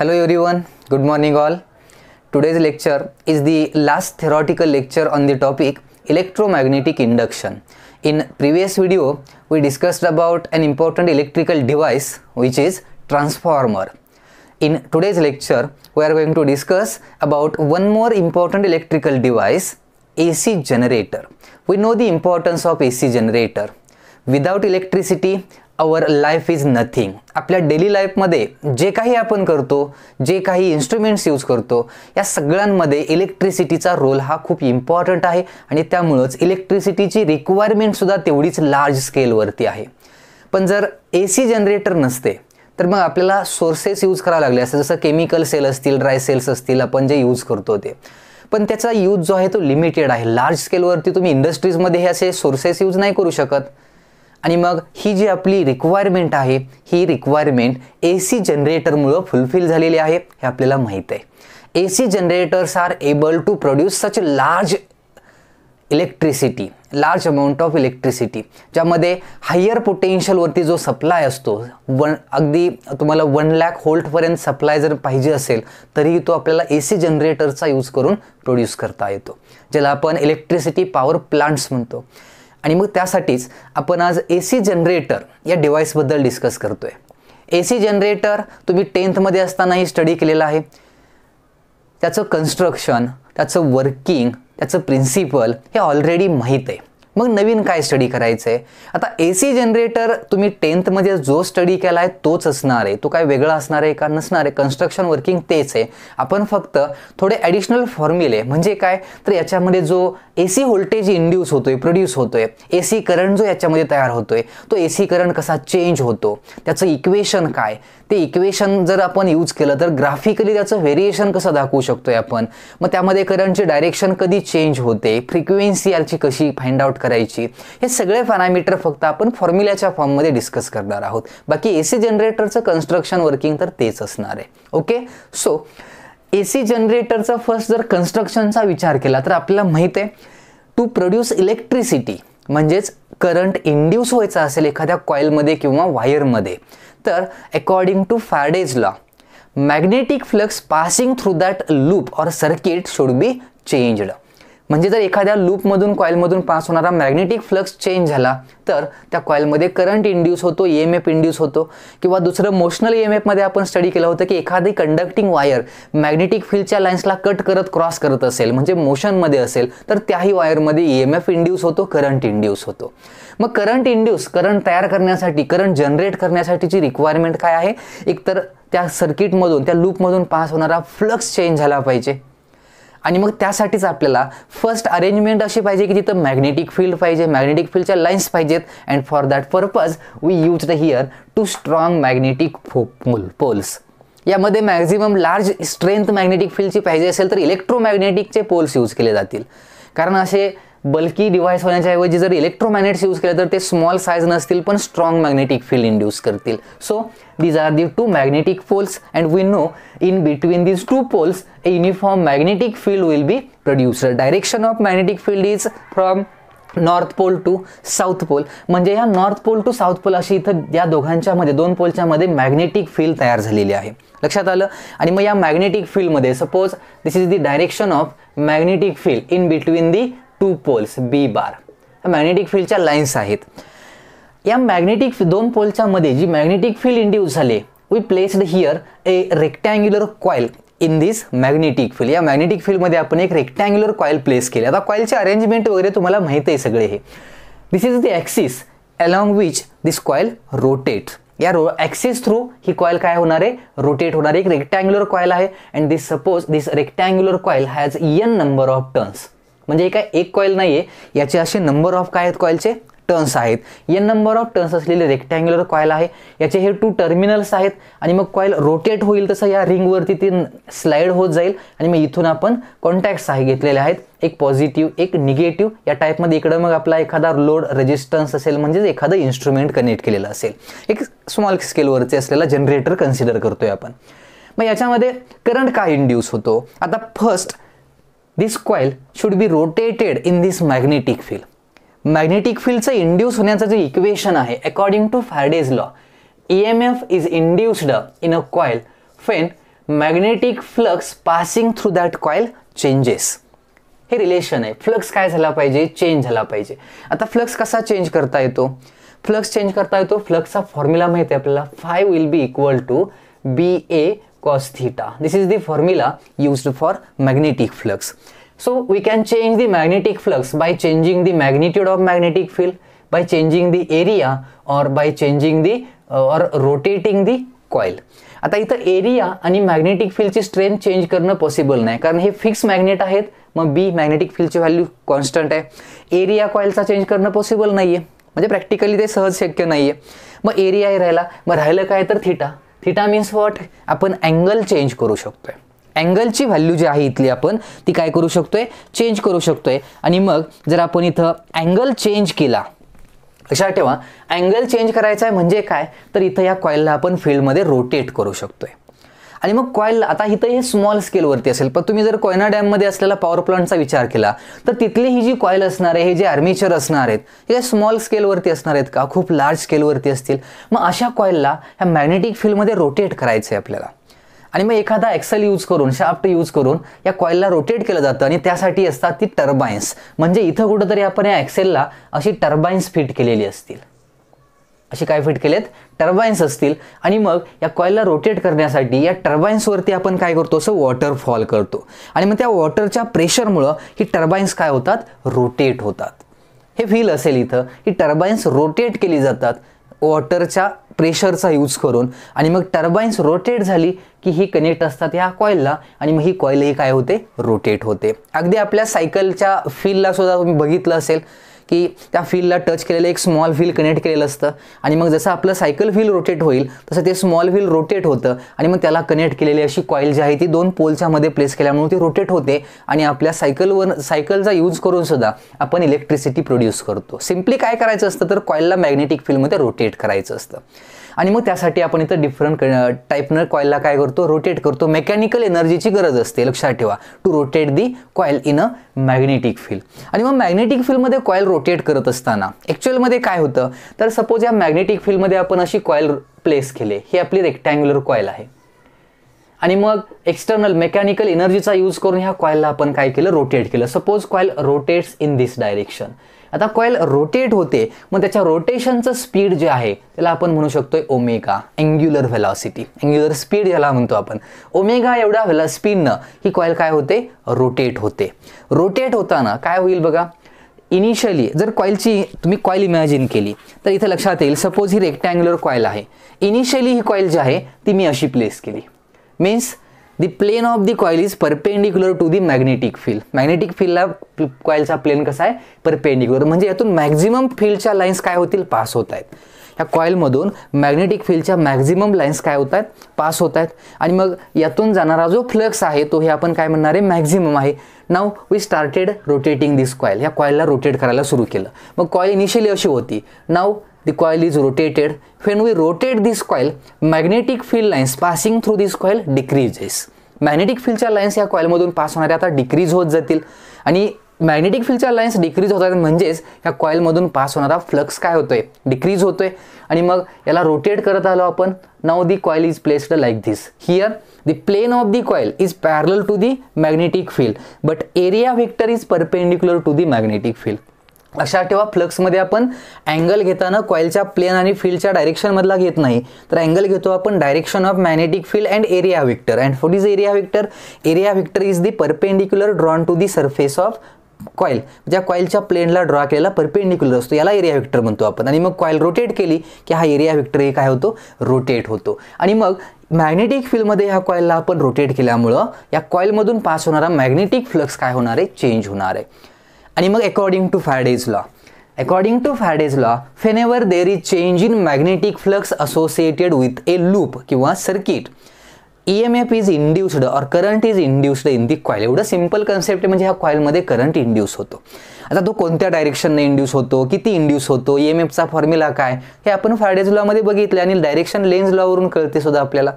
Hello everyone, good morning all. Today's lecture is the last theoretical lecture on the topic electromagnetic induction. In previous video, we discussed about an important electrical device which is transformer. In today's lecture, we are going to discuss about one more important electrical device, AC generator. We know the importance of AC generator. Without electricity, our life is nothing. आपल्या daily लाईफमध्ये जे काही आपण करतो, जे काही instruments use करतो, या सगळ्यांमध्ये इलेक्ट्रिसिटीचा रोल हा खूप इम्पॉर्टंट आहे आणि त्यामुळेच इलेक्ट्रिसिटीची रिक्वायरमेंट सुद्धा तेवढीच लार्ज स्केलवरती आहे. पण जर AC जनरेटर नसते तर मग आपल्याला सोर्सेस यूज करावे लागले असते, जसं केमिकल सेल असतील, ड्राय सेल्स असतील, आपण जे यूज करतो ते. पण त्याचा यूज जो आहे तो लिमिटेड आहे. लार्ज स्केलवरती तुम्ही इंडस्ट्रीजमध्ये हे असे सोर्सेस यूज नाही करू शकत. आणि मग ही जी आपली रिक्वायरमेंट आहे, ही रिक्वायरमेंट AC जनरेटरमुळे फुलफिल झालेली आहे हे आपल्याला माहित आहे. AC generators are able to produce such large electricity, large amount of electricity, ज्यामध्ये हायर पोटेन्शियलवरती जो सप्लाय असतो, अगदी तुम्हाला 1 लाख व्होल्टपर्यंत सप्लाय जर पाहिजे असेल तरीही तो आपल्याला AC जनरेटरचा यूज करून प्रोड्यूस करता येतो, ज्याला आपण इलेक्ट्रिसिटी पॉवर प्लांट्स म्हणतो. आणि मग त्यासाठीच आपण आज AC जनरेटर या डिव्हाइसबद्दल डिस्कस करतोय. AC जनरेटर तुम्ही 10th मध्ये असतानाही स्टडी केलेला आहे. त्याचं कन्स्ट्रक्शन, त्याचं वर्किंग, त्याचं प्रिन्सिपल हे ऑलरेडी माहीत आहे. मग नवीन काय स्टडी करायचं आहे? आता AC जनरेटर तुम्ही 10th मध्ये जो स्टडी केला आहे तोच असणार आहे. तो काय वेगळा असणार आहे का? नसणार आहे. कन्स्ट्रक्शन वर्किंग तेच आहे. आपण फक्त थोडे ॲडिशनल फॉर्म्युले, म्हणजे काय तर याच्यामध्ये जो AC व्होल्टेज इंड्यूस होतोय, प्रोड्यूस होतोय, AC करंट जो याच्यामध्ये तयार होतोय, तो AC करंट कसा चेंज होतो, त्याचं इक्वेशन काय, ते इक्वेशन जर आपण यूज केलं तर ग्राफिकली त्याचं व्हेरिएशन कसं दाखवू शकतोय आपण. मग त्यामध्ये करंटची डायरेक्शन कधी चेंज होते, फ्रिक्वेन्सी याची कशी फाइंड आउट करायची, हे सगळे पॅरामीटर फक्त आपण फॉर्म्युल्याच्या फॉर्ममध्ये डिस्कस करणार आहोत. बाकी AC जनरेटरचं कन्स्ट्रक्शन वर्किंग तर तेच असणार आहे. ओके, सो AC जनरेटरचा फर्स्ट जर कन्स्ट्रक्शनचा विचार केला तर आपल्याला माहित आहे, टू प्रोड्यूस इलेक्ट्रिसिटी म्हणजेच करंट इंड्यूस व्हायचा असेल एखाद्या कॉइलमध्ये किंवा वायरमध्ये, तर according to Faraday's law magnetic flux passing through that loop or circuit should be changed. म्हणजे जर एखाद्या लूपमधून कॉइलमधून पास होणारा मॅग्नेटिक फ्लक्स चेंज झाला तर त्या कॉइलमध्ये करंट इंड्यूस होतो, EMF इंड्यूस होतो. किंवा दुसरं मोशनल EMF मध्ये आपण स्टडी केलं होतं की एखादी कंडक्टिंग वायर मॅग्नेटिक फील्डच्या लाईन्सला कट करत क्रॉस करत असेल, म्हणजे मोशनमध्ये असेल, तर त्याही वायरमध्ये EMF इंड्यूस होतो, करंट इंड्यूस होतो. मग करंट इंड्यूस, करंट तयार करण्यासाठी, करंट जनरेट करण्यासाठीची रिक्वायरमेंट काय आहे? एकतर त्या सर्किटमधून, त्या लूपमधून पास होणारा फ्लक्स चेंज झाला पाहिजे. आणि मग त्यासाठीच आपल्याला फर्स्ट अरेंजमेंट अशी पाहिजे की तिथं मॅग्नेटिक फील्ड पाहिजे, मॅग्नेटिक फील्डच्या लाईन्स पाहिजेत. And for that purpose we used here two strong magnetic poles. यामध्ये मॅक्झिमम लार्ज स्ट्रेंथ मॅग्नेटिक फील्डची पाहिजे असेल तर इलेक्ट्रोमॅग्नेटिकचे पोल्स यूज केले जातील. कारण असे बल्की डिव्हाइस होण्याच्या ऐवजी जर इलेक्ट्रोमॅग्नेट्स यूज केले तर ते स्मॉल साईज नसतील पण स्ट्रॉंग मॅग्नेटिक फील्ड इंड्यूस करतील. So these are the two magnetic poles and we know in between these two poles a uniform magnetic field will be produced. Direction of magnetic field is from north pole to south pole. म्हणजे या north pole to south pole अशी इथं या दोघांच्या मध्ये, दोन पोलच्या मध्ये मॅग्नेटिक फील्ड तयार झालेली आहे. लक्षात आलं? आणि मग या मॅग्नेटिक फील्डमध्ये suppose this is the direction of magnetic field in between the two poles B bar. Magnetic फील्डच्या लाईन्स आहेत. या मॅग्नेटिक दोन पोलच्या मध्ये जी मॅग्नेटिक फील्ड इंड्यूस झाले, we placed here a rectangular coil in this magnetic field. या magnetic फील्डमध्ये आपण एक रेक्टँग्युलर कॉइल प्लेस केली. आता कॉइलचे अरेंजमेंट वगैरे तुम्हाला माहित आहे सगळे हे. This is the axis along which this coil rotate. या ॲक्सिस थ्रू ही कॉइल काय होणार आहे? रोटेट होणार. एक रेक्टँग्युलर कॉइल आहे and this suppose this rectangular coil has N number of turns. म्हणजे काय एक कॉइल नाहीये, याचे असे नंबर ऑफ काय आहेत कॉइलचे? टर्न्स आहेत. N नंबर ऑफ टर्न्स असलेले रेक्टँग्युलर कॉइल आहे. याचे हे 2 टर्मिनल्स आहेत आणि मग कॉइल रोटेट होईल तसं या रिंगवरती ती स्लाइड होत जाईल आणि मग इथून आपण कॉन्टॅक्ट्स आहे घेतलेले आहेत, एक पॉझिटिव्ह एक निगेटिव्ह या टाईपमध्ये. इकडं मग आपला एखादा लोड रेजिस्टन्स असेल, म्हणजे एखादं इन्स्ट्रुमेंट कनेक्ट केलेलं असेल. एक स्मॉल स्केलवरचे असलेला जनरेटर कन्सिडर करतोय आपण. मग याच्यामध्ये करंट काय इंड्यूस होतो? आता first this coil should be rotated in this magnetic field. Magnetic फील्डचं इंड्यूस होण्याचं जे इक्वेशन आहे according to Faraday's law, EMF is induced in a coil when magnetic flux passing through that coil changes. हे relation आहे. Flux काय झाला पाहिजे, change झाला पाहिजे. आता फ्लक्स कसा चेंज करता येतो, फ्लक्स चेंज करता येतो, फ्लक्सचा फॉर्म्युला माहिती आहे आपल्याला, phi will be equal to BA cos theta. This is the formula used for magnetic flux. So we can change the magnetic flux by changing the magnitude of magnetic field, by changing the area, or by changing the or rotating the coil. आता इथं area आणि magnetic फील्डची strength change करणं possible नाही, कारण हे fix magnet आहेत. मग बी मॅग्नेटिक फील्डची व्हॅल्यू कॉन्स्टंट आहे. एरिया कॉइलचा चेंज करणं पॉसिबल नाहीये, म्हणजे प्रॅक्टिकली ते सहज शक्य नाहीये. मग एरिया राहिला, मग राहिलं काय तर थिटा. थिटा मीन्स व्हॉट, आपण अँगल चेंज करू शकतोय. अँगलची व्हॅल्यू जी आहे इथली आपण ती काय करू शकतोय, चेंज करू शकतोय. आणि मग जर आपण इथं अँगल चेंज केला, लक्षात ठेवा अँगल चेंज करायचा आहे म्हणजे काय, तर इथं या कॉइलला आपण फील्डमध्ये रोटेट करू शकतोय. आणि मग कॉइल आता इथं हे स्मॉल स्केलवरती असेल, पण तुम्ही जर कोयना डॅममध्ये असलेला पॉवर प्लांटचा विचार केला तर तिथली ही जी कॉइल असणार आहे, हे जे आर्मेचर असणार आहेत, हे स्मॉल स्केलवरती असणार आहेत का, खूप लार्ज स्केलवरती असतील. मग अशा कॉइलला ह्या मॅग्नेटिक फील्डमध्ये रोटेट करायचं आहे आपल्याला. आणि मग एखादा एक्सेल यूज करून, शाफ्ट यूज करून या कॉइलला रोटेट केलं जातं. आणि त्यासाठी असतात ती टर्बाइन्स. म्हणजे इथं कुठंतरी आपण या एक्सेलला अशी टर्बाइन्स फिट केलेली असतील. अशी काय फिट केलेत, टर्बाइन्स असतील. आणि मग या कॉइलला रोटेट करण्यासाठी या टर्बाइन्सवरती आपण काय करतो, असं वॉटरफॉल करतो. आणि मग त्या वॉटरच्या प्रेशरमुळं ही टर्बाइन्स काय होतात, रोटेट होतात. हे फील असेल इथं, ही टर्बाइन्स रोटेट केली जातात वॉटरच्या प्रेशरचा यूज करून. आणि मग टर्बाइन्स रोटेट झाली की ही कनेक्ट असतात या कॉइलला, आणि मग ही कॉइल ही काय होते, रोटेट होते. अगदी आपल्या सायकलच्या फीलला सुद्धा तुम्ही बघितलं असेल की त्या फीलला टच केलेलं एक स्मॉल व्हील कनेक्ट केलेलं असतं. आणि मग जसं आपलं सायकल व्हील रोटेट होईल तसं ते स्मॉल व्हील रोटेट होतं. आणि मग त्याला कनेक्ट केलेली अशी कॉइल जी आहे ती दोन पोलच्या मध्ये प्लेस केल्यामुळे ती रोटेट होते. आणि आपल्या सायकलचा यूज करून सुद्धा आपण इलेक्ट्रिसिटी प्रोड्यूस करतो. सिम्पली काय करायचं असतं तर कॉइलला मॅग्नेटिक फील्डमध्ये रोटेट करायचं असतं. आणि मग त्यासाठी आपण इथं डिफरंट टाईपनं कॉइलला काय करतो, रोटेट करतो. मेकॅनिकल एनर्जीची गरज असते, लक्षात ठेवा, to rotate the coil in a magnetic field. आणि मग मॅग्नेटिक फील्डमध्ये कॉइल रोटेट करत असताना ॲक्च्युअलमध्ये काय होतं तर सपोज या मॅग्नेटिक फील्डमध्ये आपण अशी कॉइल प्लेस केली, ही आपली रेक्टँग्युलर कॉइल आहे. आणि मग एक्सटर्नल मेकॅनिकल एनर्जीचा यूज करून ह्या कॉइलला आपण काय केलं, रोटेट केलं. Suppose coil rotates in this direction. आता कॉइल रोटेट होते, मग त्याच्या रोटेशनचं स्पीड जे आहे त्याला आपण म्हणू शकतोय omega, angular velocity, angular speed ज्याला म्हणतो आपण. ओमेगा एवढ्या स्पीडनं ही कॉइल काय होते, रोटेट होते. रोटेट होताना काय होईल बघा, इनिशियली जर कॉइलची तुम्ही कॉइल इमॅजिन केली तर इथं लक्षात येईल, सपोज ही रेक्टँग्युलर कॉइल आहे. इनिशियली ही कॉइल जी आहे ती मी अशी प्लेस केली. Means the plane of the coil is perpendicular to the magnetic field. Magnetic फील्डला कॉइलचा प्लेन कसा आहे, परपेंडिक्युलर. म्हणजे यातून मॅक्झिमम फील्डच्या लाईन्स काय होतील, पास होत आहेत. ह्या कॉइलमधून मॅग्नेटिक फील्डच्या मॅक्झिमम लाईन्स काय होत आहेत, पास होत आहेत. आणि मग यातून जाणारा जो फ्लक्स आहे तो हे आपण काय म्हणणार आहे, मॅक्झिमम आहे. Now we started rotating this coil. ह्या कॉइलला रोटेट करायला सुरू केलं. मग कॉइल इनिशियली अशी होती. Now the coil is rotated. When we rotate this coil, magnetic field lines passing through this coil decreases. Magnetic फील्डच्या लाईन्स या कॉइलमधून पास होणाऱ्या आता डिक्रीज होत जातील. आणि मॅग्नेटिक फील्डच्या लाईन्स डिक्रीज होतात म्हणजेच ह्या कॉइलमधून पास होणारा फ्लक्स काय होतोय, डिक्रीज होतोय. आणि मग याला रोटेट करत आलो आपण. Now the coil is placed like this. Here the plane of the coil is parallel to the magnetic field, but area vector is perpendicular to the magnetic field. लक्षात ठेवा, फ्लक्समध्ये आपण अँगल घेताना कॉइलच्या प्लेन आणि फील्डच्या डायरेक्शनमधला घेत नाही, तर अँगल घेतो आपण direction of magnetic field and area vector. And what is area vector? Area vector is the perpendicular drawn to the surface of coil. ज्या कॉइलच्या प्लेनला ड्रॉ केलेला परपेंडिक्युलर असतो याला एरिया व्हेक्टर म्हणतो आपण. आणि मग कॉइल रोटेट केली की हा एरिया व्हेक्टर हे काय होतो, रोटेट होतो. आणि मग मॅग्नेटिक फील्डमध्ये ह्या कॉइलला आपण रोटेट केल्यामुळं या कॉइलमधून पास होणारा मॅग्नेटिक फ्लक्स काय होणार आहे, चेंज होणार आहे. आणि मग according to Faraday's law, whenever there is change in magnetic flux associated with a loop किंवा circuit, EMF is induced or current is induced in the coil. एवढं सिंपल कन्सेप्ट म्हणजे ह्या कॉइलमध्ये करंट इंड्यूस होतो. आता तो कोणत्या डायरेक्शनने इंड्यूस होतो, किती इंड्यूस होतो, EMFचा फॉर्म्युला काय, हे आपण फॅरेडेज लॉमध्ये बघितलं. आणि डायरेक्शन लेन्झ लॉवरून कळते सुद्धा आपल्याला.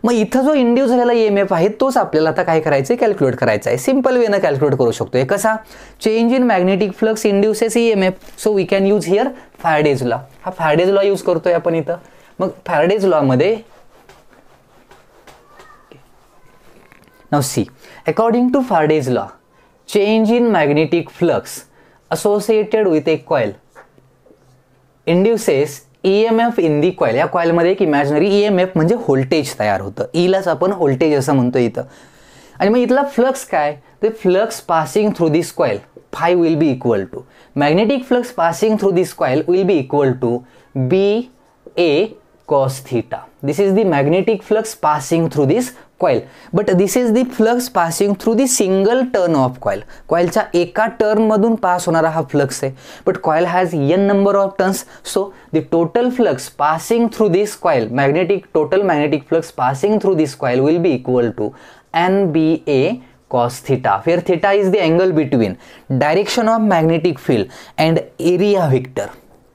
मग इथं जो इंड्यूस झालेला EMF आहे तोच आपल्याला आता काय करायचं आहे, कॅल्क्युलेट करायचा आहे. सिंपल वेनं कॅल्क्युलेट करू शकतो. कसा? Change in magnetic flux induces EMF. So we can use here Faraday's law. हा फॅरेडेज लॉ यूज करतोय आपण इथं. मग फॅरेडेज लॉमध्ये Now see, according to Faraday's law, change in magnetic flux associated with a coil induces EMF in the coil. या coil मध्ये एक imaginary EMF म्हणजे व्होल्टेज तयार होतं. E लाच आपण व्होल्टेज असं म्हणतो इथं. आणि मग इथला फ्लक्स काय, ते flux passing through this coil phi will be equal to magnetic flux passing through this coil will be equal to BA cos theta. This is the magnetic flux passing through this coil, but this is the flux passing through the single turn of coil. Coil चा एका turn मधून pass होणारा हा flux आहे, but coil has n number of turns, so the total flux passing through this coil, total magnetic flux passing through this coil will be equal to NBA cos theta, where theta is the angle between direction of magnetic field and area vector.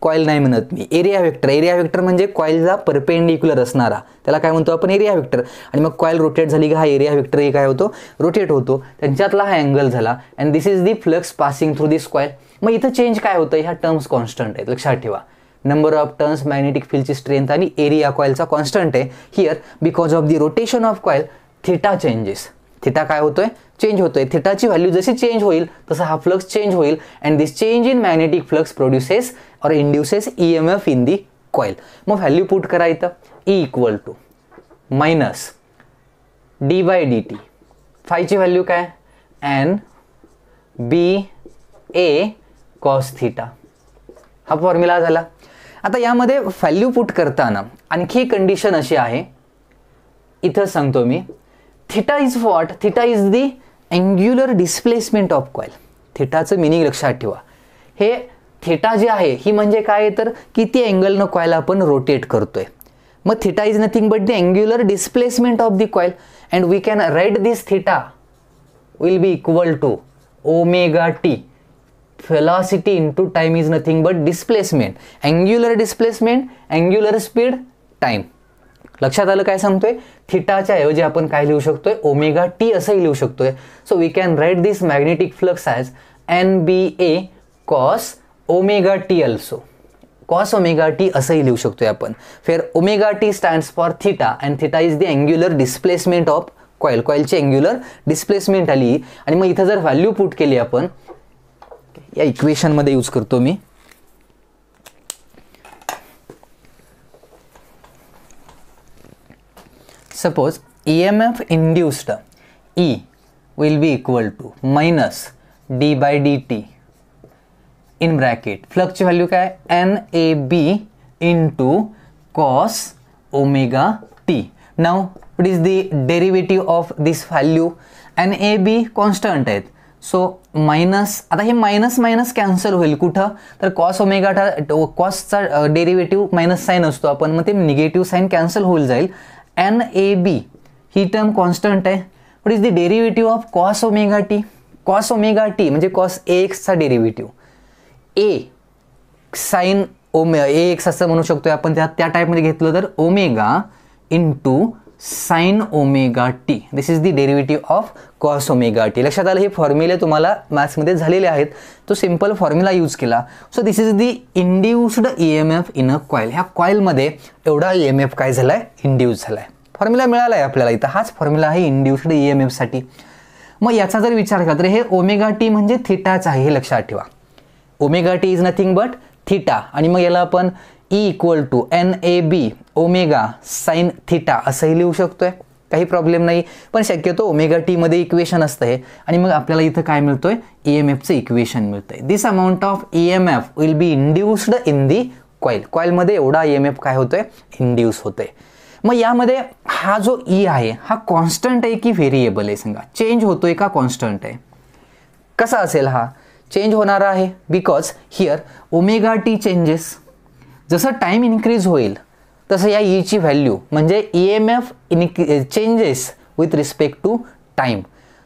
Coil नाही म्हणत मी, area vector. Area vector म्हणजे कॉइलचा perpendicular असणारा, त्याला काय म्हणतो आपण, area vector. आणि मग कॉइल रोटेट झाली की हा एरिया वेक्टर हे काय होतो, रोटेट होतो, त्यांच्यातला हा अँगल झाला. And this is the flux passing through this coil. मग इथं चेंज काय होतं, ह्या टर्म्स कॉन्स्टंट आहेत, लक्षात ठेवा. नंबर ऑफ टर्न्स, मॅग्नेटिक फील्डची स्ट्रेंथ आणि एरिया कॉइलचा कॉन्स्टंट आहे. Here because of the rotation of coil theta changes. Theta काय होतोय, चेंज होतोय. थिटाची व्हॅल्यू जशी चेंज होईल तसा हा फ्लक्स चेंज होईल. And this change in magnetic flux produces और induces EMF in the coil. मग व्हॅल्यू पुट करा इथं, E equal to minus d/dt. फायची व्हॅल्यू काय, NBA cos थीटा. हा फॉर्म्युला झाला. आता यामध्ये व्हॅल्यू पुट करताना आणखी कंडिशन अशी आहे, इथं सांगतो मी. Theta is what, theta is the angular displacement of coil. थीटाचं मिनिंग लक्षात ठेवा. हे थीटा जे आहे ही म्हणजे काय, तर किती अँगलनं कॉइल आपण रोटेट करतोय. मग theta is nothing but the angular displacement of the coil. And we can write this theta will be equal to omega t. velocity into time is nothing but displacement. Angular displacement, angular speed, time. लक्षात आलं काय सांगतोय, थीटाच्या ऐवजी आपण काय लिहू शकतोय, omega t असंही लिहू शकतोय. So we can write this magnetic flux as NBA cos omega t also. cos omega t असंही लिहू शकतोय आपण. फिर omega t stands for theta and theta is the angular displacement of coil. कॉइलची angular displacement आली. आणि मग इथं जर व्हॅल्यू पुट केली आपण, या इक्वेशन मध्ये यूज करतो मी. Suppose EMF induced E will be equal to minus d/dt in bracket. Flux ची व्हॅल्यू काय, NAB into cos omega t. Now what is the derivative of this value? NAB constant आहेत. So minus, आता हे minus minus cancel होईल कुठं, तर cos omega, कॉसचा derivative minus sine असतो आपण, मग ते निगेटिव्ह साईन कॅन्सल होईल जाईल. NAB ही टर्म कॉन्स्टंट आहे. What is the derivative of cos omega T. Cos omega T म्हणजे cos AXचा derivative, A sine AX असं म्हणू शकतोय आपण. त्या टाईपमध्ये घेतलं तर omega into sine omega T. This is the derivative of cos omega T. लक्षात आलं, हे फॉर्म्युले तुम्हाला मॅथ्समध्ये झालेले आहेत. तो सिंपल फॉर्म्युला यूज केला. So this is the induced EMF in a coil. ह्या कॉइलमध्ये एवढा EMF काय झालाय, इंड्यूस झालाय. फॉर्म्युला मिळाला आहे आपल्याला इथं, हाच फॉर्म्युला आहे इंड्युस्ड EMF साठी. मग याचा जर विचार केला तर हे ओमेगा टी म्हणजे थीटाच आहे, हे लक्षात ठेवा. Omega t is nothing but theta. आणि मग याला आपण E equal to NAB omega sine theta असंही लिहू शकतोय, काही प्रॉब्लेम नाही. पण शक्यतो ओमेगा टी मध्ये इक्वेशन असतं हे. आणि मग आपल्याला इथं काय मिळतोय, EMFचं इक्वेशन मिळतंय. This amount of EMF will be induced in the coil. कॉइलमध्ये एवढा EMF काय होतोय, इंड्यूस होतोय. मग यामध्ये हा जो E आहे हा कॉन्स्टंट आहे की व्हेरिएबल आहे, सांगा. चेंज होतोय का कॉन्स्टंट आहे, कसा असेल हा, चेंज होणारा आहे. Because here omega t changes. जसं टाइम इन्क्रीज होईल तसं या E ची व्हॅल्यू म्हणजे EMF changes with respect to time.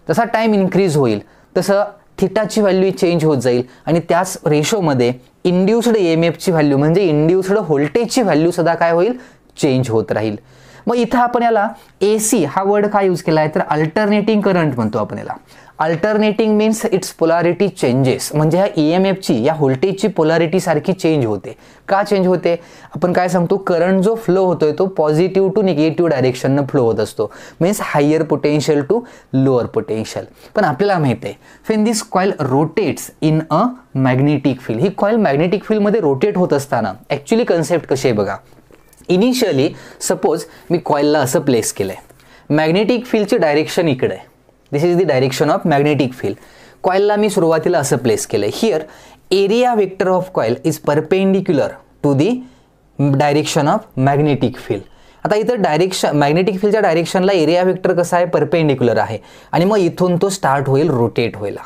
जसा टाइम इन्क्रीज होईल तसं थीटाची व्हॅल्यू चेंज होत जाईल. आणि त्याच रेशोमध्ये इंड्युस्ड EMF ची व्हॅल्यू म्हणजे इंड्युस्ड व्होल्टेजची व्हॅल्यू सुद्धा काय होईल, चेंज होत राहील. मग इथं आपण याला AC हा वर्ड काय यूज केला आहे तर अल्टरनेटिंग करंट म्हणतो आपण याला. Alternating means it's polarity changes, म्हणजे ह्या EMFची या व्होल्टेजची पोलॅरिटी सारखी चेंज होते. का चेंज होते? आपण काय सांगतो, करंट जो फ्लो होतोय तो पॉझिटिव्ह टू निगेटिव्ह डायरेक्शननं फ्लो होत असतो, means higher potential to lower potential. पण आपल्याला माहित आहे when this coil rotates in a magnetic field, ही कॉइल मॅग्नेटिक फील्डमध्ये रोटेट होत असताना ॲक्च्युली कन्सेप्ट कशी आहे बघा. इनिशियली सपोज मी कॉइलला असं प्लेस केलं आहे, मॅग्नेटिक फील्डची डायरेक्शन इकडे आहे, this is the direction of magnetic field. कॉइलला मी सुरुवातीला असं प्लेस केलं आहे. Here area vector of coil is perpendicular to the direction of magnetic field. आता इथं डायरेक्शन मॅग्नेटिक फील्डच्या डायरेक्शनला एरिया वेक्टर कसा आहे, परपेंडिक्युलर आहे. आणि मग इथून तो स्टार्ट होईल रोटेट व्हायला.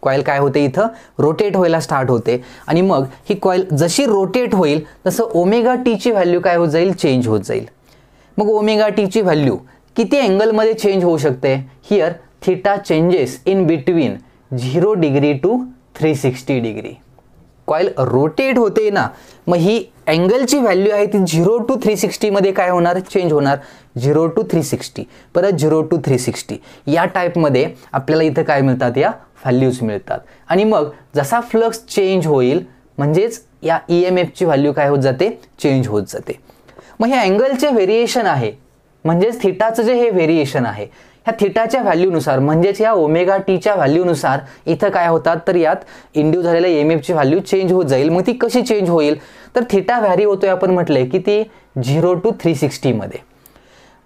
कॉइल काय होते इथं रोटेट व्हायला स्टार्ट होते. आणि मग ही कॉइल जशी रोटेट होईल तसं ओमेगा टीची व्हॅल्यू काय होत जाईल, चेंज होत जाईल. मग ओमेगा टीची व्हॅल्यू किती अँगलमध्ये चेंज होऊ शकते? Here theta changes in between 0 degree to 360 degree. Coil rotate होते ना, मग ही अँगलची व्हॅल्यू आहे ती 0 टू 360 मध्ये काय होणार, चेंज होणार. 0 टू 360 परत 0 टू 360 या टाईपमध्ये आपल्याला इथं काय मिळतात, या व्हॅल्यूज मिळतात. आणि मग जसा फ्लक्स चेंज होईल म्हणजेच या EMFची व्हॅल्यू काय होत जाते, चेंज होत जाते. मग हे अँगलचे व्हेरिएशन आहे, म्हणजेच थिटाचं जे हे व्हेरिएशन आहे ह्या थिटाच्या व्हॅल्यूनुसार म्हणजेच या ओमेगा टीच्या व्हॅल्यूनुसार इथं काय होतात तर यात इंड्यूस झालेल्या EMFची व्हॅल्यू चेंज होत जाईल. मग ती कशी चेंज होईल तर थिटा व्हॅरी होतोय आपण म्हटलंय की ती 0 टू 360 मध्ये.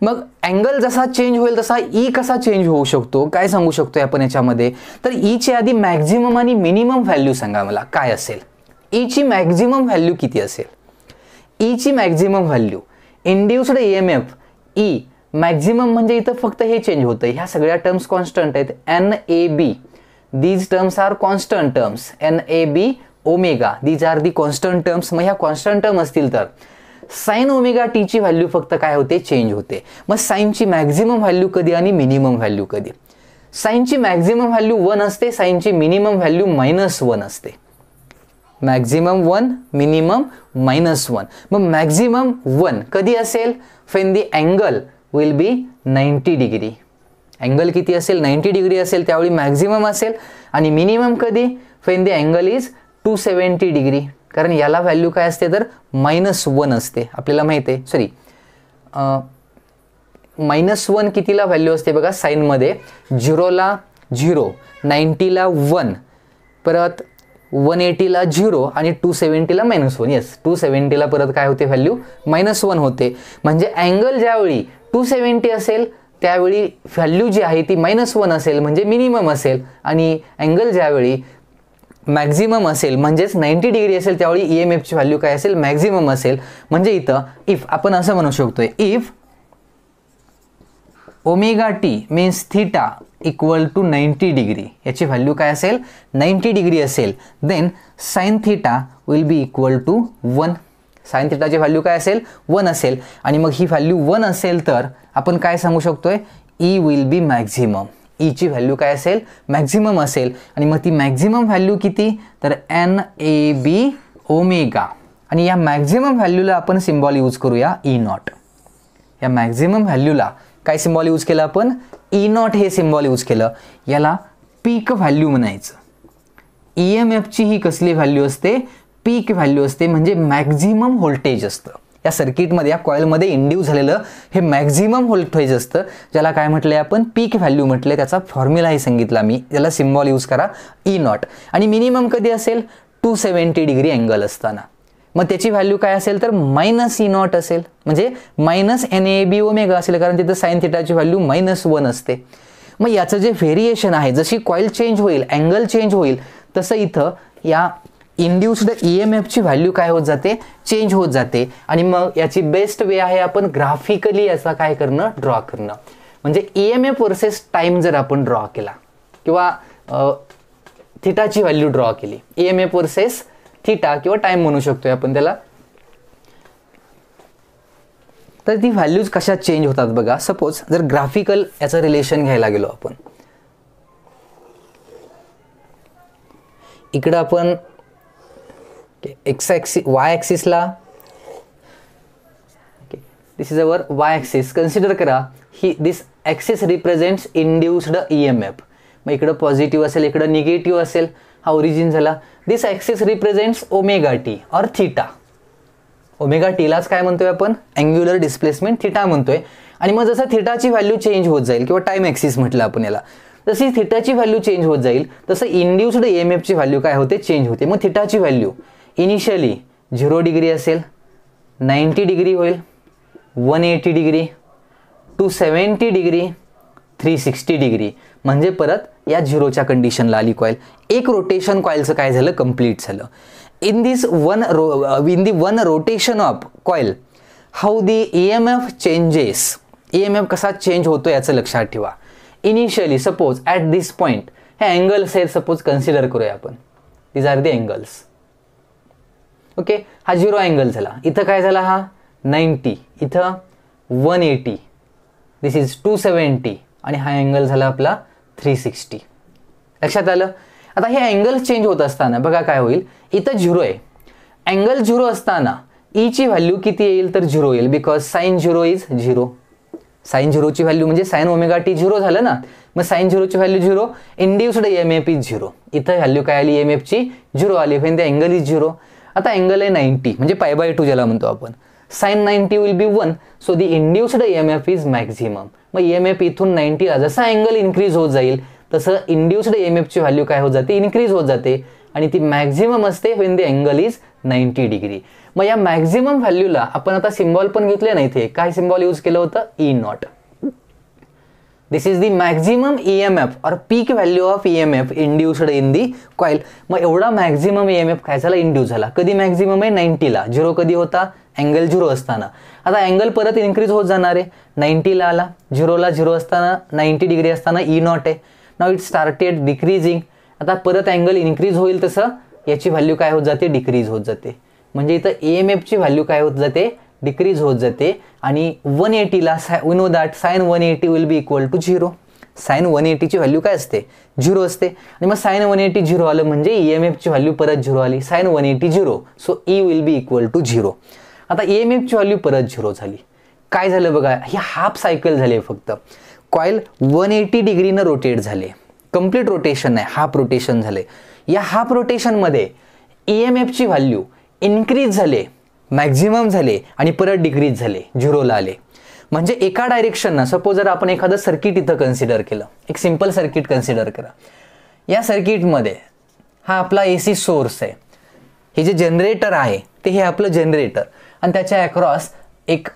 मग अँगल जसा चेंज होईल तसा कसा चेंज होऊ शकतो, काय सांगू शकतोय आपण याच्यामध्ये तर ची आधी मॅक्झिमम आणि मिनिमम व्हॅल्यू सांगा मला काय असेल. ची मॅक्झिमम व्हॅल्यू किती असेल? ची maximum value induced EMF maximum म्हणजे इथं फक्त हे चेंज होतं, ह्या सगळ्या टर्म्स कॉन्स्टंट आहेत. NAB these terms are constant terms. NAB omega these are the constant terms. मग ह्या कॉन्स्टंट टर्म असतील तर साइन ओमेगा टीची व्हॅल्यू फक्त काय होते, चेंज होते. मग साइनची मॅक्झिमम व्हॅल्यू कधी आणि मिनिमम व्हॅल्यू कधी? साइनची मॅक्झिमम व्हॅल्यू 1 असते, साइनची मिनिमम व्हॅल्यू -1 असते. Maximum 1 minimum -1. मग मॅक्झिमम 1 कधी असेल? When the angle will be 90 degree. Angle किती असेल, 90 डिग्री असेल त्यावेळी मॅक्झिमम असेल. आणि मिनिमम कधी? When the angle is 270 degree. कारण याला व्हॅल्यू काय असते तर -1 असते, आपल्याला माहिती आहे. सॉरी -1 कितीला व्हॅल्यू असते बघा साईनमध्ये? 0ला 0, 90ला 1, परत 180ला 0 आणि 270ला -1. येस, 270ला परत काय होते व्हॅल्यू, -1 होते. म्हणजे अँगल ज्यावेळी 270 असेल त्यावेळी व्हॅल्यू जी आहे ती -1 असेल म्हणजे मिनिमम असेल. आणि अँगल ज्यावेळी मॅक्झिमम असेल म्हणजेच 90 डिग्री असेल त्यावेळी EMFची व्हॅल्यू काय असेल, मॅक्झिमम असेल. म्हणजे इथं इफ आपण असं म्हणू शकतोय, if omega t means theta equal to 90 degree, याची व्हॅल्यू काय असेल, 90 डिग्री असेल, then sine theta will be equal to 1. Sine थीटाची व्हॅल्यू काय असेल, 1 असेल. आणि मग ही व्हॅल्यू 1 असेल तर आपण काय सांगू शकतोय, विल बी मॅक्झिमम. ची व्हॅल्यू काय असेल, मॅक्झिमम असेल. आणि मग ती मॅक्झिमम व्हॅल्यू किती तर NAB ओमेगा. आणि या मॅक्झिमम व्हॅल्यूला आपण सिम्बॉल यूज करूया E0. या मॅक्झिमम व्हॅल्यूला काय सिम्बॉल यूज केलं आपण, E0 हे सिम्बॉल यूज केलं. याला पीक व्हॅल्यू म्हणायचं. EMFची ही कसली व्हॅल्यू असते, पीक व्हॅल्यू असते, म्हणजे मॅक्झिमम व्होल्टेज असतं. या सर्किटमध्ये या कॉइलमध्ये इंड्यूस झालेलं हे मॅक्झिमम व्होल्टेज असतं, ज्याला काय म्हटलंय आपण, पीक व्हॅल्यू म्हटलंय. त्याचा फॉर्म्युला हे सांगितला मी, त्याला सिम्बॉल यूज करा E0. आणि मिनिमम कधी असेल, 270 डिग्री अँगल असताना. मग त्याची व्हॅल्यू काय असेल तर -E0 असेल, म्हणजे -NAB ओमेगा असेल, कारण तिथं साइन थिटाची व्हॅल्यू -1 असते. मग याचं जे व्हेरिएशन आहे, जशी कॉइल चेंज होईल, अँगल चेंज होईल, तसं इथं या इंड्यूस्ड EMFची व्हॅल्यू काय होत जाते, चेंज होत जाते. आणि मग याची बेस्ट वे आहे आपण ग्राफिकली याचा काय करणं, ड्रॉ करणं. म्हणजे EMF वर्सेस टाइम जर आपण ड्रॉ केला किंवा थिटाची व्हॅल्यू ड्रॉ केली, EMF वर्सेस थिटा किंवा टाइम म्हणू शकतोय आपण त्याला, तर ती व्हॅल्यूज कशा चेंज होतात बघा. सपोज जर ग्राफिकल याचं रिलेशन घ्यायला गेलो आपण, इकडं आपण y ॲक्सिसला this is our y axis. Consider करा ही this axis represents induced EMF. मग इकडं पॉझिटिव्ह असेल, इकडं निगेटिव्ह असेल, हा ओरिजिन झाला. This axis represents omega t or theta. Omega टीलाच काय म्हणतोय आपण, अँग्युलर डिस्प्लेसमेंट थिटा म्हणतोय. आणि मग जसं थिटाची व्हॅल्यू चेंज होत जाईल किंवा टाइम ॲक्सिस म्हटलं आपण याला, तशी थिटाची व्हॅल्यू चेंज होत जाईल तसं इंड्युस्ड EMFची व्हॅल्यू काय होते, चेंज होते. मग थिटाची व्हॅल्यू इनिशियली 0 डिग्री असेल, 90 डिग्री होईल, 180 डिग्री, 270 डिग्री, 360 डिग्री. म्हणजे परत या 0च्या कंडिशनला आली कॉईल. एक रोटेशन कॉईलचं काय झालं, कंप्लीट झालं. In the one rotation of coil how the EMF changes. EMF कसा चेंज होतो याचं लक्षात ठेवा. Initially suppose at this point हे अँगल्स आहेत, सपोज कन्सिडर करूया आपण. These are the angles. Okay, हा 0 अँगल झाला. इथं काय झाला, हा 90, इथं 180, दिस इज 270 आणि हा अँगल झाला आपला 360. लक्षात आलं. आता हे अँगल चेंज होत असताना बघा काय होईल, इथं 0 आहे. अँगल 0 असताना ईची व्हॅल्यू किती येईल, तर 0 येईल. Because sine 0 is 0. साइन 0ची व्हॅल्यू म्हणजे साइन ओमेगा टी 0 झालं ना. मग साइन 0ची व्हॅल्यू 0, इंड्युस्ड EMF इज 0. इथं व्हॅल्यू काय आली, EMFची 0 आली, व्हेन द अँगल इज 0. आता अँगल आहे 90 म्हणजे π/2 ज्याला म्हणतो आपण. Sine 90 will be 1, so the induced EMF is maximum. मग EMF इथून 90 जसा अँगल इन्क्रीज होत जाईल तसं इंड्युस्ड EMFची व्हॅल्यू काय होत जाते, इन्क्रीज होत जाते आणि ती मॅक्झिमम असते when the angle is 90 degree. मग या मॅक्झिमम व्हॅल्यूला आपण आता सिम्बॉल पण घेतले ना, इथे काय सिम्बॉल यूज केलं होतं, E0. This is the maximum EMF और peak value of EMF induced in the coil. मग एवढा मॅक्झिमम EMF काय झाला, इंड्यूस झाला. कधी मॅक्झिमम आहे, 90ला. 0 कधी होता, अँगल 0 असताना. आता अँगल परत इन्क्रीज होत जाणार आहे, 90ला आला, 0ला 0 असताना, 90 डिग्री असताना E0 आहे. Now it started decreasing. आता परत अँगल इन्क्रीज होईल तसं याची व्हॅल्यू काय होत जाते, डिक्रीज होत जाते. म्हणजे इथं EMFची व्हॅल्यू काय होत जाते, डिक्रीज होत जाते. आणि 180ला we know that sine 180 will be equal to 0. Sine 180ची व्हॅल्यू काय असते, 0 असते. आणि मग साइन 180 0 आलं म्हणजे EMFची व्हॅल्यू परत 0 आली. Sine 180 0, so E will be equal to 0. आता EMFची व्हॅल्यू परत 0 झाली. काय झालं बघा, ही हाफ सायकल झाली फक्त. कॉईल 180 डिग्रीनं रोटेट झाले. कंप्लीट रोटेशन नाही, हाफ रोटेशन झाले. या हाफ रोटेशनमध्ये EMFची व्हॅल्यू इन्क्रीज झाले, मॅक्झिमम झाले आणि परत डिक्रीज झाले, 0ला आले. म्हणजे एका डायरेक्शननं सपोज जर आपण एखादं सर्किट इथं कन्सिडर केलं, एक सिंपल सर्किट कन्सिडर करा. या सर्किटमध्ये हा आपला AC सोर्स आहे, हे जे जनरेटर आहे ते हे आपलं जनरेटर आणि त्याच्या अक्रॉस एक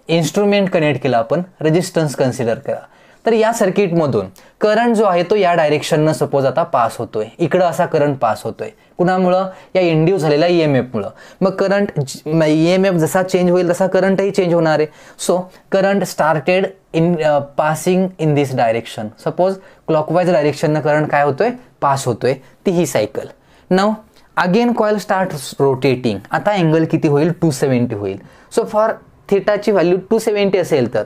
इन्स्ट्रुमेंट कनेक्ट केला आपण, रेजिस्टन्स कन्सिडर करा. तर या सर्किटमधून करंट जो आहे तो या डायरेक्शननं सपोज आता पास होतोय, इकडं असा करंट पास होतोय. कुणामुळं, या इंड्यूस झालेल्या EMFमुळं. मग करंट EMF जसा चेंज होईल तसा करंटही चेंज होणार आहे. So current started in passing in this direction. Suppose clockwise डायरेक्शननं करंट काय होतोय, पास होतोय. ती ही cycle. Now again coil start rotating. आता अँगल किती होईल, 270 होईल. सो फॉर थिटाची व्हॅल्यू 270 असेल तर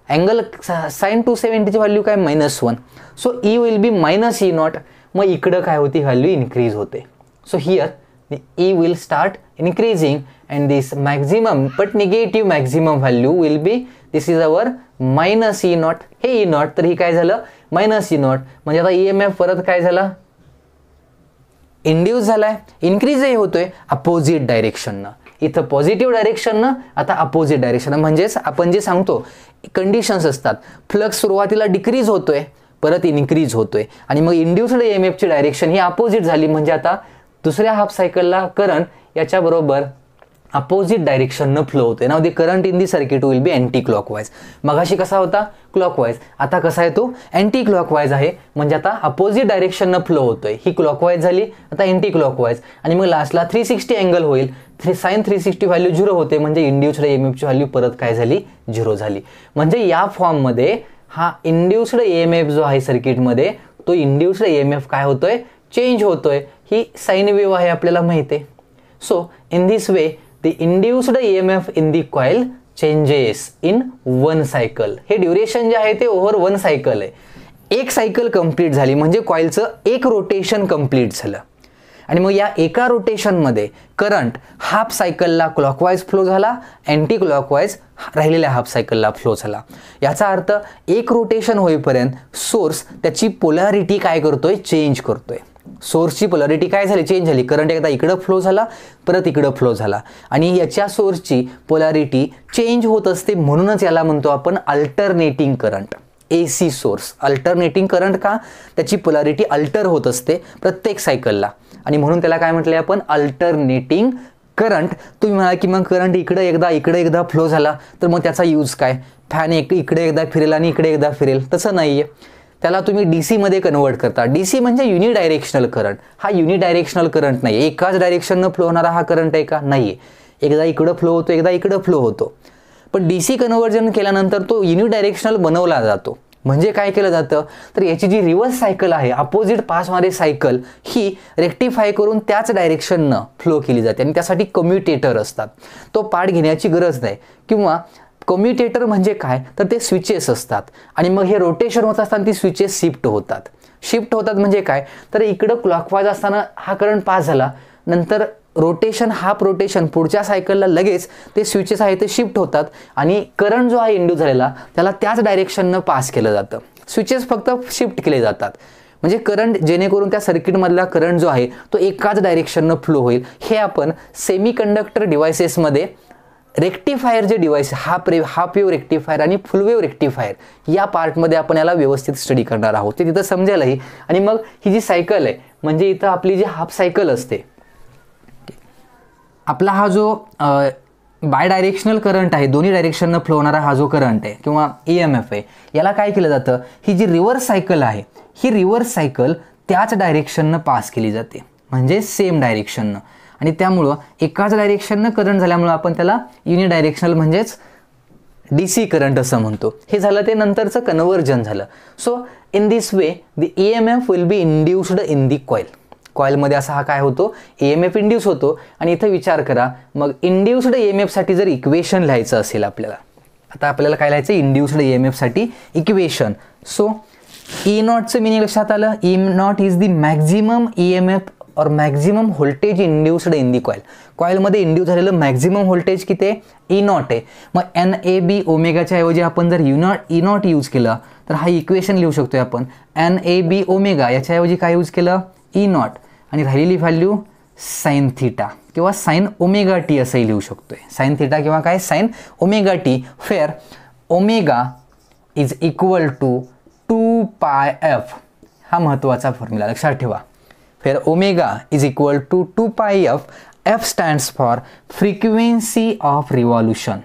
अँगल साइन 270ची व्हॅल्यू काय, -1. So E will B -E0. मग इकडं काय होती, व्हॅल्यू इन्क्रीज होते. So here E will start increasing and this maximum but negative maximum value will be, this is our -E0. हे E0 तर ही काय झालं, -E0. म्हणजे आता EMF परत काय झाला, इंड्यूस झालाय, इन्क्रीजही होतोय अपोजिट डायरेक्शननं. इथं पॉझिटिव्ह डायरेक्शननं, आता अपोजिट डायरेक्शन. म्हणजेच आपण जे सांगतो कंडिशन्स असतात, फ्लक्स सुरुवातीला डिक्रीज होतोय, परत इन्क्रीज होतोय आणि मग इंड्युस्ड EMFची डायरेक्शन ही अपोजिट झाली. म्हणजे आता दुसऱ्या हाफ सायकलला करंट याच्याबरोबर अपोजिट डायरेक्शननं फ्लो होतोय. नाव the current in the circuit will be anti clockwise. मगाशी कसा होता, क्लॉकवाईज. आता कसा आहे तो, अँटी क्लॉकवाईज आहे. म्हणजे आता अपोजिट डायरेक्शननं फ्लो होतोय. ही क्लॉकवाईज झाली, आता अँटी क्लॉकवाईज. आणि मग लास्टला 360 अँगल होईल. साइन 360 व्हॅल्यू 0 होते म्हणजे इंड्युस्ड EMFची व्हॅल्यू परत काय झाली, 0 झाली. म्हणजे या फॉर्ममध्ये हा इंड्युस्ड EMF जो आहे सर्किटमध्ये, तो इंड्युस्ड EMF काय होतोय, चेंज होतोय. ही साइन वेव्ह आहे आपल्याला माहिती आहे. So in this way the induced EMF in the coil changes in 1 cycle. हे ड्युरेशन जे आहे ते ओव्हर 1 सायकल आहे. एक सायकल कंप्लीट झाली म्हणजे कॉईलचं एक रोटेशन कंप्लीट झालं. आणि मग या एका रोटेशनमध्ये करंट हाफ सायकलला क्लॉकवाईज फ्लो झाला, अँटी क्लॉकवाईज राहिलेल्या हाफ सायकलला फ्लो झाला. याचा अर्थ एक रोटेशन होईपर्यंत सोर्स त्याची पोलॅरिटी काय करतोय, चेंज करतोय. सोर्सची पोलॅरिटी काय झाली, चेंज झाली. करंट एकदा इकडं फ्लो झाला, परत इकडं फ्लो झाला आणि याच्या सोर्सची पोलॅरिटी चेंज होत असते. म्हणूनच याला म्हणतो आपण alternating current. AC source alternating current का, त्याची पोलॅरिटी अल्टर होत असते प्रत्येक सायकलला आणि म्हणून त्याला काय म्हटलंय आपण, अल्टरनेटिंग करंट. तुम्ही म्हणाल की मग करंट इकडे एकदा फ्लो झाला तर मग त्याचा यूज काय, फॅन इकडे एकदा फिरेल आणि इकडे एकदा फिरेल, तसं नाहीये. त्याला तुम्ही DC मध्ये कन्वर्ट करता. DC म्हणजे युनिडायरेक्शनल करंट. हा युनिडायरेक्शनल करंट नाही, एकाच डायरेक्शननं फ्लो होणारा हा करंट आहे का, नाहीये. एकदा इकडं फ्लो होतो, एकदा इकडं फ्लो होतो. पण DC कन्व्हर्जन केल्यानंतर तो युनिडायरेक्शनल बनवला जातो. म्हणजे काय केलं जातं, तर याची जी रिव्हर्स सायकल आहे, अपोजिट पासवाले सायकल, ही रेक्टिफाय करून त्याच डायरेक्शननं फ्लो केली जाते आणि त्यासाठी कम्युटेटर असतात. तो पार्ट घेण्याची गरज नाही. किंवा कम्युटेटर म्हणजे काय, तर ते स्विचेस असतात आणि मग हे रोटेशन होत असताना ती स्विचेस शिफ्ट होतात म्हणजे काय, तर इकडं क्लॉकवाईज असताना हा करंट पास झाला, नंतर रोटेशन हाफ रोटेशन पुढच्या सायकलला लगेच ते स्विचेस आहे ते शिफ्ट होतात आणि करंट जो आहे इंड्यूस झालेला त्याला त्याच डायरेक्शननं पास केलं जातं. स्विचेस फक्त शिफ्ट केले जातात. म्हणजे करंट, जेणेकरून त्या सर्किटमधला करंट जो आहे तो एकाच डायरेक्शननं फ्लो होईल. हे आपण सेमीकंडक्टर डिव्हायसेसमध्ये रेक्टिफायर जे डिव्हाइस, हाफ वेव्ह रेक्टिफायर आणि फुल वेव्ह रेक्टिफायर, या पार्टमध्ये आपण याला व्यवस्थित स्टडी करणार आहोत. ते तिथं समजेलही. आणि मग ही जी सायकल आहे, म्हणजे इथं आपली जी हाफ सायकल असते, आपला हा जो बाय डायरेक्शनल करंट आहे, दोन्ही डायरेक्शननं फ्लो होणारा हा जो करंट आहे किंवा EMF आहे, याला काय केलं जातं, ही जी रिव्हर्स सायकल आहे, ही रिव्हर्स सायकल त्याच डायरेक्शननं पास केली जाते, म्हणजे सेम डायरेक्शननं. आणि त्यामुळं एकाच डायरेक्शननं करंट झाल्यामुळं आपण त्याला युनिडायरेक्शनल म्हणजेच DC करंट असं म्हणतो. हे झालं ते नंतरचं कन्व्हर्जन झालं. So in this way the EMF will be induced in the coil. कॉईलमध्ये असा हा काय होतो, EMF इंड्यूस होतो. आणि इथं विचार करा, मग इंड्युस्ड EMF साठी जर इक्वेशन लिहायचं असेल आपल्याला, आता आपल्याला काय लिहायचं, इंड्युस्ड EMF साठी इक्वेशन. सो E0चं मिनिंग लक्षात आलं. E0 is the maximum EMF और maximum voltage induced in the coil. कॉईलमध्ये इंड्यूस झालेलं मॅक्झिमम व्होल्टेज किती आहे, E0 आहे. मग NAB ओमेगाच्या ऐवजी आपण जर E0 यूज केलं तर हा इक्वेशन लिहू शकतोय आपण. NAB ओमेगा याच्याऐवजी काय यूज केलं, E0, आणि राहिलेली व्हॅल्यू साइन थीटा किंवा साइन ओमेगा टी असंही लिहू शकतोय. साइन थीटा किंवा काय, sine omega t. Fair omega is equal to 2πf. हा महत्त्वाचा फॉर्म्युला लक्षात ठेवा. Fair omega is equal to 2πf. F stands for frequency of revolution.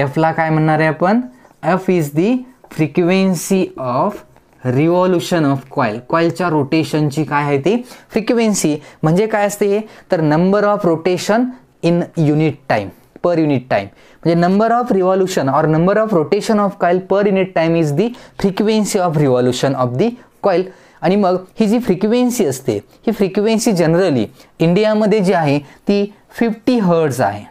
Fला काय म्हणणार आहे आपण, F is the frequency of revolution of coil. कॉईलच्या रोटेशनची काय आहे ती फ्रिक्वेन्सी. म्हणजे काय असते, तर number of rotation in unit time, per unit time. म्हणजे नंबर ऑफ रिव्हॉल्युशन और number of rotation of coil per unit time is the frequency of revolution of the coil. आणि मग ही जी फ्रिक्वेन्सी असते, ही फ्रिक्वेन्सी जनरली इंडियामध्ये जी आहे ती 50 hertz आहे.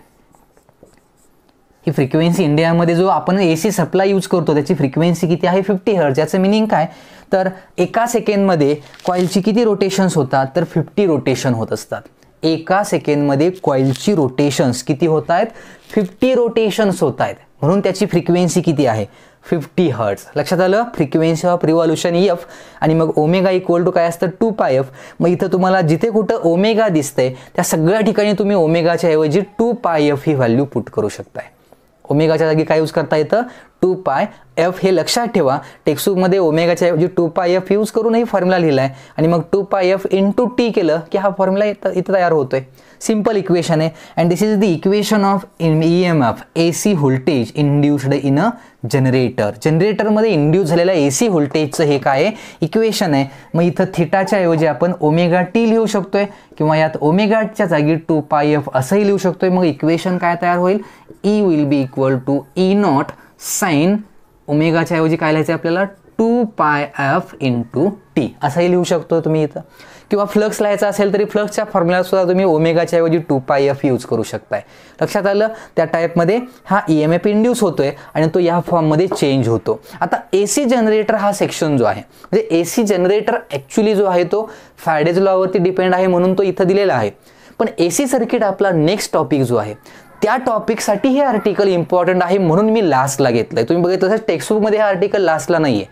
ही frequency इंडियामध्ये जो आपण AC सप्लाय यूज करतो त्याची फ्रिक्वेन्सी किती आहे, 50 हर्ट्ज. याचं मिनिंग काय, तर एका सेकंडमध्ये कॉईलची किती रोटेशन्स होतात, तर 50 रोटेशन होत असतात. एका सेकंडमध्ये कॉईलची रोटेशन्स किती होत आहेत, 50 रोटेशन्स होत आहेत. म्हणून त्याची फ्रिक्वेन्सी किती आहे, 50 हर्ट्ज. लक्षात आलं. Frequency of revolution EF. आणि मग ओमेगा इक्वल टू काय असतं, 2πf. मग इथं तुम्हाला जिथे कुठं ओमेगा दिसतंय त्या सगळ्या ठिकाणी तुम्ही ओमेगाच्या ऐवजी 2πf ही व्हॅल्यू पुट करू शकताय. ओमेगाच्या जागी काय यूज करता येतं, 2πf. हे लक्षात ठेवा. टेक्स्टबुकमध्ये ओमेगाच्या ऐवजी 2πf यूज करूनही फॉर्म्युला लिहिला आहे. आणि मग 2πf इंटू टी केलं की हा फॉर्म्युला इथं तयार होतोय. सिंपल इक्वेशन आहे. And this is the equation of EMF, AC voltage induced in a generator. जनरेटरमध्ये इंड्यूस झालेल्या AC व्होल्टेजचं हे काय आहे, इक्वेशन आहे. मग इथं थिटाच्या ऐवजी आपण ओमेगा टी लिहू शकतोय किंवा यात ओमेगाच्या जागी 2πf असंही लिहू शकतोय. मग इक्वेशन काय तयार होईल, E will be equal to E0 sine ओमेगाच्या ऐवजी काय लिहायचं आपल्याला, 2πf इंटू टी असंही लिहू शकतो तुम्ही इथं, किंवा फ्लक्स लिहायचा असेल तरी फ्लक्सच्या फॉर्म्युला सुद्धा तुम्ही ओमेगाच्या ऐवजी 2πf यूज करू शकताय. लक्षात आलं? त्या टाईपमध्ये हा EMF इंड्यूस होतोय आणि तो या फॉर्ममध्ये चेंज होतो. आता AC जनरेटर हा सेक्शन जो आहे, म्हणजे AC जनरेटर ॲक्च्युली जो आहे तो फॅरेडेज लॉवरती डिपेंड आहे म्हणून तो इथं दिलेला आहे. पण AC सर्किट आपला नेक्स्ट टॉपिक जो आहे त्या टॉपिकसाठी हे आर्टिकल इम्पॉर्टंट आहे म्हणून मी लास्टला घेतलंय. तुम्ही बघितलं तसं टेक्स्टबुकमध्ये हे आर्टिकल लास्टला नाही आहे,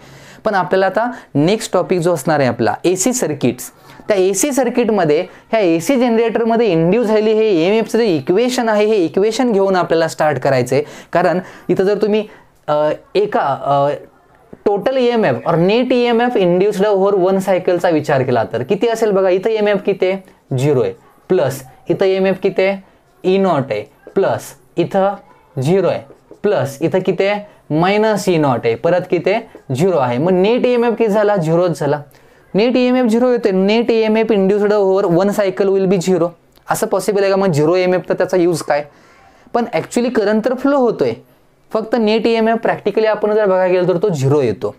पण आपल्याला आता नेक्स्ट टॉपिक जो असणार आहे आपला AC सर्किट्स, त्या AC सर्किटमध्ये ह्या AC जनरेटरमध्ये इंड्यूस झालेली हे EMFचं जे इक्वेशन आहे हे इक्वेशन घेऊन आपल्याला स्टार्ट करायचं आहे. कारण इथं जर तुम्ही एका टोटल EMF और नेट EMF इंड्यूस्ड ओव्हर 1 सायकलचा विचार केला तर किती असेल बघा. इथं EMF किती आहे? 0 आहे. प्लस इथं EMF किती आहे? E0 आहे. प्लस इथं 0 आहे. प्लस इथं किती आहे? -E0 आहे. परत किती आहे? 0 आहे. मग नेट EMF किती झाला? 0च झाला. नेट EMF 0 येते. Net EMF induced over 1 cycle will be 0. असं पॉसिबल आहे का? मग 0 EMF तर त्याचा यूज काय? पण ॲक्च्युली करंट तर फ्लो होतोय, फक्त नेट EMF प्रॅक्टिकली आपण जर बघायला गेलो तर तो 0 येतो.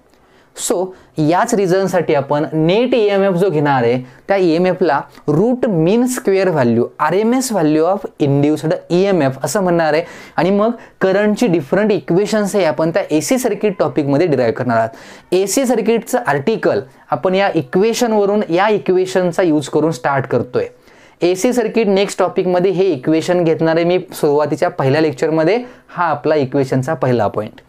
सो याच रिझनसाठी आपण नेट EMF जो घेणार आहे त्या EMFला root mean square value RMS value of induced EMF असं म्हणणार आहे. आणि मग करंटची डिफरंट इक्वेशन्स हे आपण त्या AC सर्किट टॉपिकमध्ये डिराईव्ह करणार आहोत. AC सर्किटचं आर्टिकल आपण या इक्वेशनवरून या इक्वेशनचा यूज करून स्टार्ट करतोय. AC सर्किट नेक्स्ट टॉपिकमध्ये हे इक्वेशन घेणार आहे मी सुरुवातीच्या पहिल्या लेक्चरमध्ये. हा आपला इक्वेशनचा पहिला पॉईंट.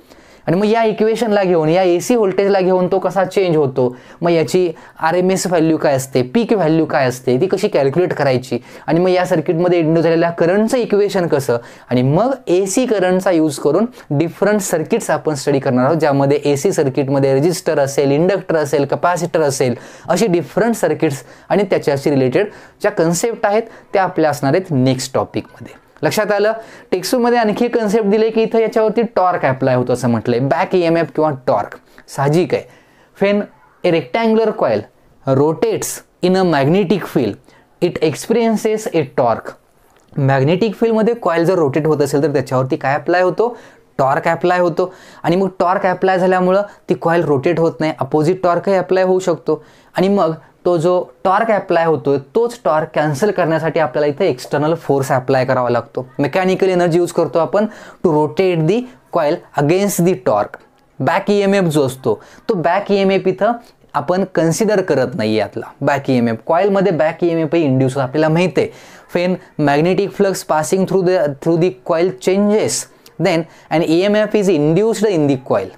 आणि मग या इक्वेशनला घेऊन या AC व्होल्टेजला घेऊन तो कसा चेंज होतो, मग याची RMS व्हॅल्यू काय असते, पीक व्हॅल्यू काय असते, ती कशी कॅल्क्युलेट करायची, आणि मग या सर्किटमध्ये इंड्यूस झालेल्या करंटचं इक्वेशन कसं, आणि मग AC करंटचा यूज करून डिफरंट सर्किट्स आपण स्टडी करणार आहोत, ज्यामध्ये AC सर्किटमध्ये रेजिस्टर असेल, इंडक्टर असेल, कॅपॅसिटर असेल, अशी डिफरंट सर्किट्स आणि त्याच्याशी रिलेटेड ज्या कन्सेप्ट आहेत त्या आपल्या असणार आहेत नेक्स्ट टॉपिकमध्ये. लक्षात आलं? टेक्स्टमध्ये आणखी एक कन्सेप्ट दिले की इथं याच्यावरती टॉर्क अप्लाय होतो असं म्हटलंय. बॅक EMF किंवा टॉर्क साहजिक आहे. When A rectangular coil rotates in a magnetic field it experiences A torque. Magnetic फील्डमध्ये कॉइल जर रोटेट होत असेल तर त्याच्यावरती काय अप्लाय होतो? टॉर्क अप्लाय होतो. आणि मग टॉर्क अप्लाय झाल्यामुळं ती कॉइल रोटेट होत नाही, अपोजिट टॉर्कही अप्लाय होऊ शकतो. आणि मग तो जो टॉर्क अप्लाय होतोय तोच टॉर्क कॅन्सल करण्यासाठी आपल्याला इथे एक्सटर्नल फोर्स अप्लाय करावा लागतो. मेकॅनिकल एनर्जी यूज करतो आपण to rotate the coil against the torque. Back EMF जो असतो तो बॅक EMF इथं आपण कन्सिडर करत नाही. यातला बॅक EMF कॉइलमध्ये बॅक EMF इंड्यूस आपल्याला माहिती आहे. When magnetic flux passing through the coil changes then and EMF is induced in the coil.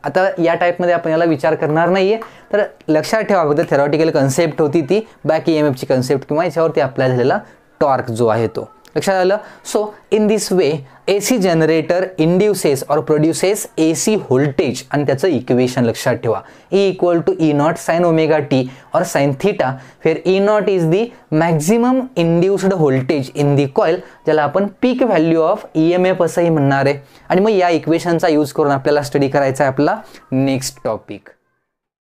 आता या टाईपमध्ये आपण याला विचार करणार नाही आहे, तर लक्षात ठेवा फक्त थेरॉटिकल कन्सेप्ट होती ती बॅक EMFची कन्सेप्ट किंवा याच्यावरती अप्लाय झालेला टॉर्क जो आहे तो. लक्षात आलं? So in this way AC generator induces और प्रोड्यूसेस AC व्होल्टेज आणि त्याचं इक्वेशन लक्षात ठेवा. E = E0 sin ωt और sin थीटा. फिर E0 is the maximum induced voltage in the coil, ज्याला आपण पीक व्हॅल्यू ऑफ EMF असंही म्हणणार आहे. आणि मग या इक्वेशनचा यूज करून आपल्याला स्टडी करायचा आहे आपला नेक्स्ट टॉपिक.